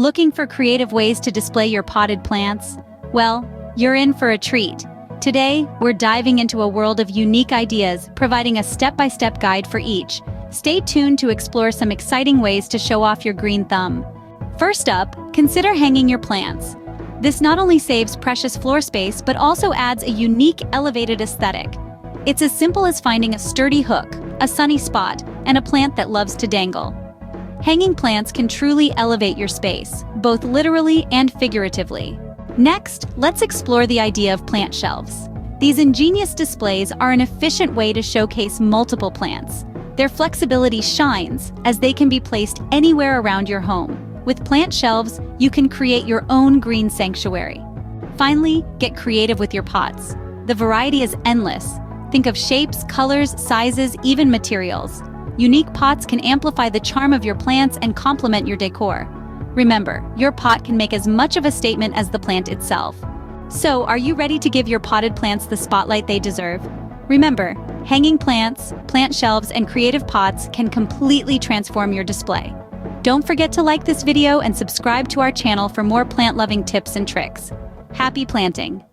Looking for creative ways to display your potted plants? Well, you're in for a treat. Today, we're diving into a world of unique ideas, providing a step-by-step guide for each. Stay tuned to explore some exciting ways to show off your green thumb. First up, consider hanging your plants. This not only saves precious floor space, but also adds a unique, elevated aesthetic. It's as simple as finding a sturdy hook, a sunny spot, and a plant that loves to dangle. Hanging plants can truly elevate your space, both literally and figuratively. Next, let's explore the idea of plant shelves. These ingenious displays are an efficient way to showcase multiple plants. Their flexibility shines, as they can be placed anywhere around your home. With plant shelves, you can create your own green sanctuary. Finally, get creative with your pots. The variety is endless. Think of shapes, colors, sizes, even materials. Unique pots can amplify the charm of your plants and complement your decor. Remember, your pot can make as much of a statement as the plant itself. So, are you ready to give your potted plants the spotlight they deserve? Remember, hanging plants, plant shelves, and creative pots can completely transform your display. Don't forget to like this video and subscribe to our channel for more plant-loving tips and tricks. Happy planting!